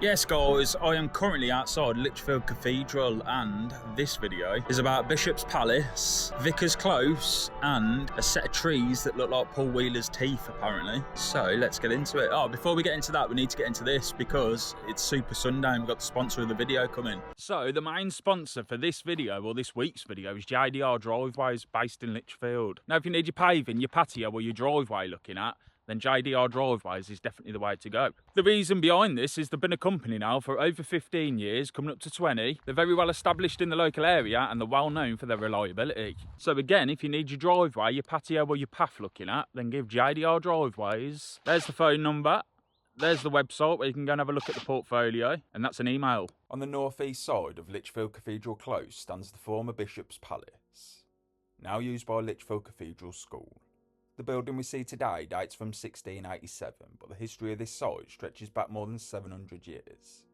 Yes guys, I am currently outside Lichfield Cathedral and this video is about Bishop's Palace, Vicar's Close and a set of trees that look like Paul Wheeler's teeth apparently. So let's get into it. Oh, before we get into that we need to get into this because it's Super Sunday and we've got the sponsor of the video coming. So the main sponsor for this video, or this week's video, is JDR Driveways based in Lichfield. Now if you need your paving, your patio or your driveway looking at, then JDR Driveways is definitely the way to go. The reason behind this is they've been a company now for over 15 years, coming up to 20. They're very well established in the local area and they're well known for their reliability. So again, if you need your driveway, your patio or your path looking at, then give JDR Driveways. There's the phone number. There's the website where you can go and have a look at the portfolio, and that's an email. On the northeast side of Lichfield Cathedral Close stands the former Bishop's Palace, now used by Lichfield Cathedral School. The building we see today dates from 1687, but the history of this site stretches back more than 700 years.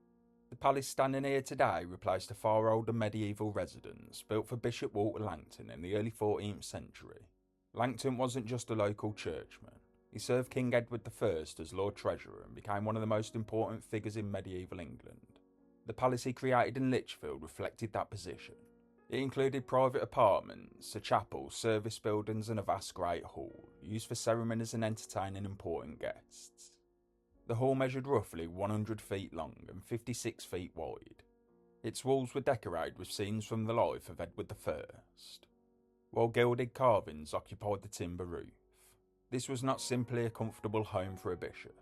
The palace standing here today replaced a far older medieval residence built for Bishop Walter Langton in the early 14th century. Langton wasn't just a local churchman. He served King Edward I as Lord Treasurer and became one of the most important figures in medieval England. The palace he created in Lichfield reflected that position. It included private apartments, a chapel, service buildings and a vast great hall, used for ceremonies and entertaining important guests. The hall measured roughly 100 feet long and 56 feet wide. Its walls were decorated with scenes from the life of Edward I, while gilded carvings occupied the timber roof. This was not simply a comfortable home for a bishop.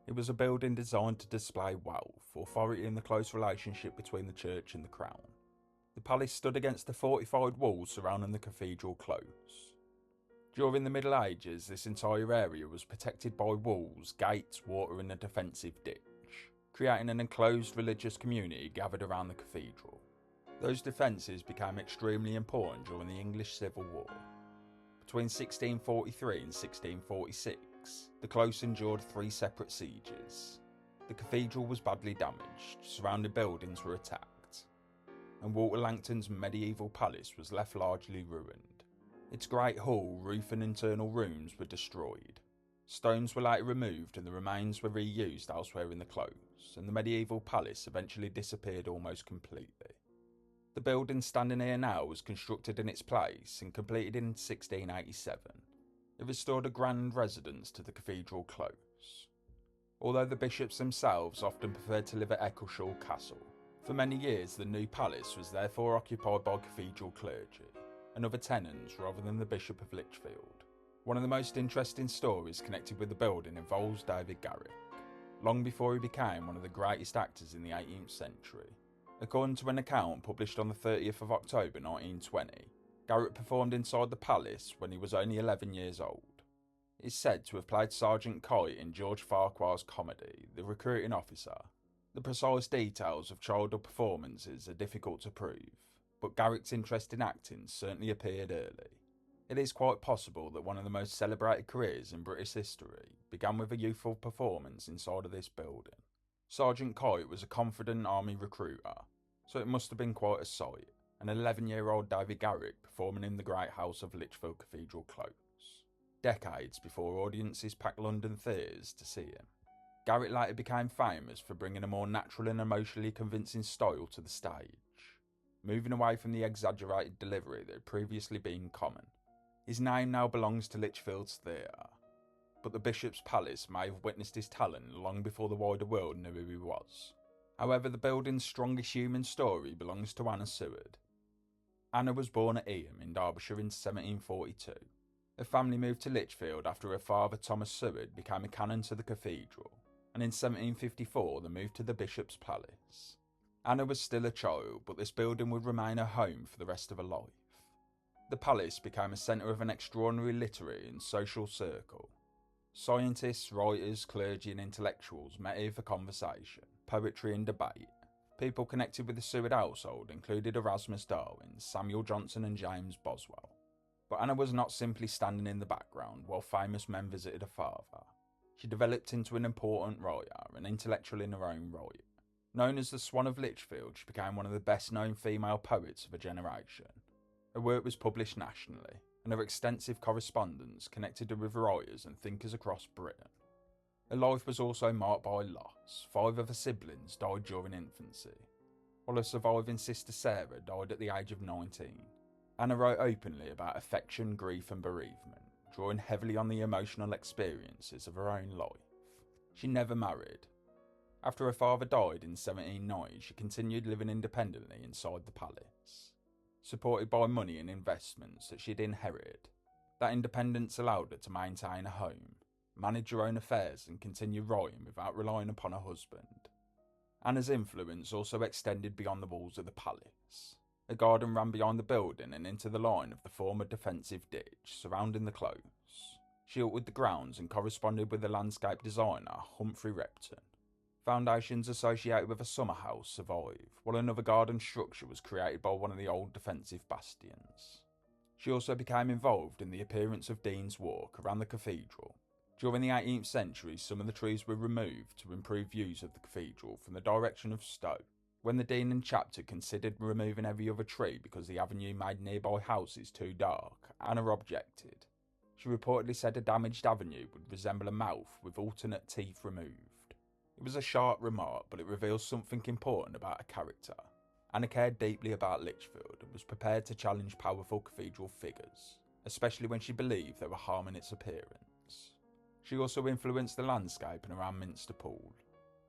It was a building designed to display wealth, authority and the close relationship between the church and the crown. The palace stood against the fortified walls surrounding the cathedral close. During the Middle Ages, this entire area was protected by walls, gates, water and a defensive ditch, creating an enclosed religious community gathered around the cathedral. Those defences became extremely important during the English Civil War. Between 1643 and 1646, the close endured 3 separate sieges. The cathedral was badly damaged, surrounding buildings were attacked, and Walter Langton's medieval palace was left largely ruined. Its great hall, roof and internal rooms were destroyed. Stones were later removed and the remains were reused elsewhere in the close, and the medieval palace eventually disappeared almost completely. The building standing here now was constructed in its place and completed in 1687. It restored a grand residence to the cathedral close, although the bishops themselves often preferred to live at Eccleshall Castle. For many years, the new palace was therefore occupied by cathedral clergy and other tenants rather than the Bishop of Lichfield. One of the most interesting stories connected with the building involves David Garrick, long before he became one of the greatest actors in the 18th century. According to an account published on the 30th of October 1920, Garrick performed inside the palace when he was only 11 years old. He is said to have played Sergeant Kite in George Farquhar's comedy, The Recruiting Officer. The precise details of childhood performances are difficult to prove, but Garrick's interest in acting certainly appeared early. It is quite possible that one of the most celebrated careers in British history began with a youthful performance inside of this building. Sergeant Kite was a confident army recruiter, so it must have been quite a sight, an 11-year-old David Garrick performing in the great house of Lichfield Cathedral Close, decades before audiences packed London theatres to see him. Garrick later became famous for bringing a more natural and emotionally convincing style to the stage, moving away from the exaggerated delivery that had previously been common. His name now belongs to Lichfield's theatre, but the Bishop's Palace may have witnessed his talent long before the wider world knew who he was. However, the building's strongest human story belongs to Anna Seward. Anna was born at Eyam in Derbyshire in 1742. Her family moved to Lichfield after her father Thomas Seward became a canon to the cathedral, and in 1754 they moved to the Bishop's Palace. Anna was still a child, but this building would remain her home for the rest of her life. The palace became a centre of an extraordinary literary and social circle. Scientists, writers, clergy and intellectuals met here for conversation, poetry and debate. People connected with the Seward household included Erasmus Darwin, Samuel Johnson and James Boswell. But Anna was not simply standing in the background while famous men visited her father. She developed into an important writer and intellectual in her own right. Known as the Swan of Lichfield, she became one of the best-known female poets of a generation. Her work was published nationally, and her extensive correspondence connected her with writers and thinkers across Britain. Her life was also marked by loss. 5 of her siblings died during infancy, while her surviving sister Sarah died at the age of 19. Anna wrote openly about affection, grief and bereavement, drawing heavily on the emotional experiences of her own life. She never married. After her father died in 1790, she continued living independently inside the palace, supported by money and investments that she'd inherited. That independence allowed her to maintain a home, manage her own affairs and continue writing without relying upon her husband. Anna's influence also extended beyond the walls of the palace. A garden ran behind the building and into the line of the former defensive ditch surrounding the close. She altered the grounds and corresponded with the landscape designer Humphrey Repton. Foundations associated with a summer house survive, while another garden structure was created by one of the old defensive bastions. She also became involved in the appearance of Dean's Walk around the cathedral. During the 18th century, some of the trees were removed to improve views of the cathedral from the direction of Stowe. When the Dean and Chapter considered removing every other tree because the avenue made nearby houses too dark, Anna objected. She reportedly said a damaged avenue would resemble a mouth with alternate teeth removed. It was a sharp remark, but it reveals something important about her character. Anna cared deeply about Lichfield and was prepared to challenge powerful cathedral figures, especially when she believed they were harming its appearance. She also influenced the landscape and around Minster Pool.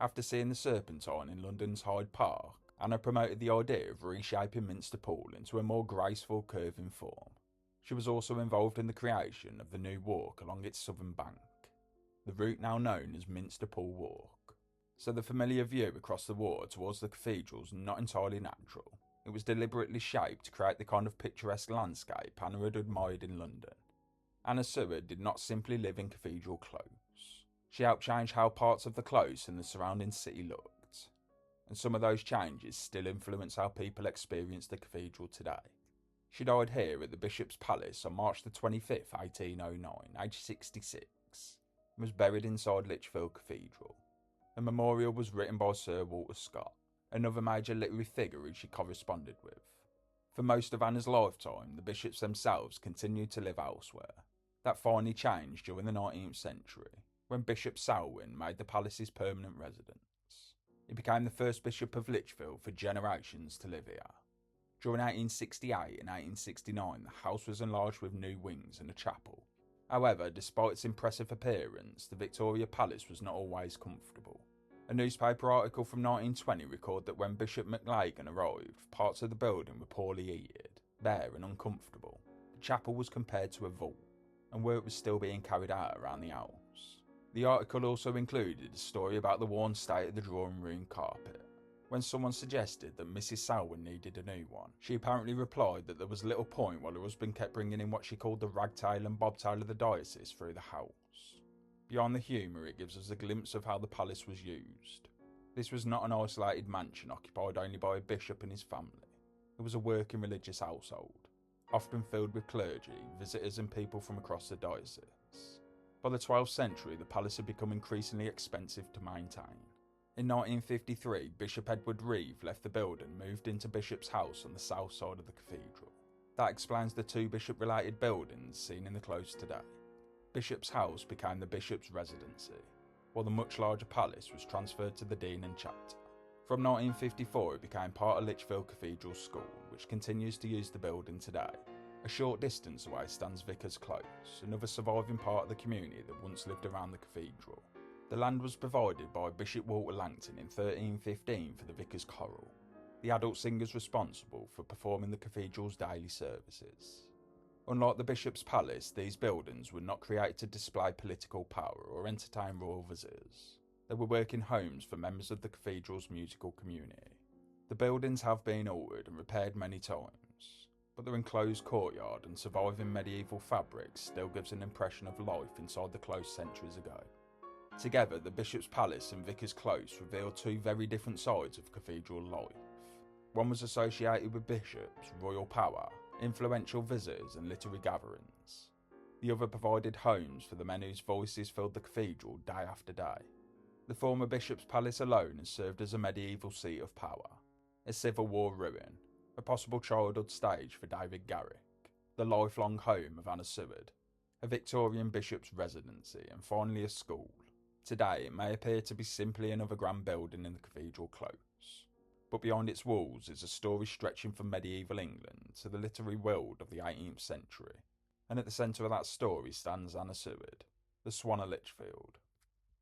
After seeing the Serpentine in London's Hyde Park, Anna promoted the idea of reshaping Minster Pool into a more graceful curving form. She was also involved in the creation of the new walk along its southern bank, the route now known as Minster Pool Walk. So the familiar view across the water towards the cathedral is not entirely natural. It was deliberately shaped to create the kind of picturesque landscape Anna had admired in London. Anna Seward did not simply live in Cathedral Close. She helped change how parts of the close and the surrounding city looked, and some of those changes still influence how people experience the cathedral today. She died here at the Bishop's Palace on March the 25th, 1809, aged 66, and was buried inside Lichfield Cathedral. A memorial was written by Sir Walter Scott, another major literary figure who she corresponded with. For most of Anna's lifetime, the bishops themselves continued to live elsewhere. That finally changed during the 19th century, when Bishop Selwyn made the palace's permanent residence. He became the first bishop of Lichfield for generations to live here. During 1868 and 1869, the house was enlarged with new wings and a chapel. However, despite its impressive appearance, the Victoria Palace was not always comfortable. A newspaper article from 1920 recorded that when Bishop McLagan arrived, parts of the building were poorly heated, bare and uncomfortable. The chapel was compared to a vault, and work was still being carried out around the house. The article also included a story about the worn state of the drawing room carpet. When someone suggested that Mrs. Selwyn needed a new one, she apparently replied that there was little point while her husband kept bringing in what she called the ragtail and bobtail of the diocese through the house. Beyond the humour, it gives us a glimpse of how the palace was used. This was not an isolated mansion occupied only by a bishop and his family. It was a working religious household, often filled with clergy, visitors and people from across the diocese. By the 12th century, the palace had become increasingly expensive to maintain. In 1953, Bishop Edward Reeve left the building and moved into Bishop's house on the south side of the cathedral. That explains the 2 bishop-related buildings seen in the close today. Bishop's house became the bishop's residency, while the much larger palace was transferred to the Dean and Chapter. From 1954, it became part of Lichfield Cathedral School, which continues to use the building today. A short distance away stands Vicar's Close, another surviving part of the community that once lived around the cathedral. The land was provided by Bishop Walter Langton in 1315 for the Vicar's Chorale, the adult singers responsible for performing the cathedral's daily services. Unlike the Bishop's Palace, these buildings were not created to display political power or entertain royal visitors. They were working homes for members of the cathedral's musical community. The buildings have been altered and repaired many times, but their enclosed courtyard and surviving medieval fabrics still gives an impression of life inside the close centuries ago. Together, the Bishop's Palace and Vicar's Close reveal 2 very different sides of cathedral life. One was associated with bishops, royal power, influential visitors and literary gatherings. The other provided homes for the men whose voices filled the cathedral day after day. The former Bishop's Palace alone has served as a medieval seat of power, a Civil War ruin, a possible childhood stage for David Garrick, the lifelong home of Anna Seward, a Victorian bishop's residency and finally a school. Today it may appear to be simply another grand building in the Cathedral Close, but behind its walls is a story stretching from medieval England to the literary world of the 18th century, and at the centre of that story stands Anna Seward, the Swan of Lichfield.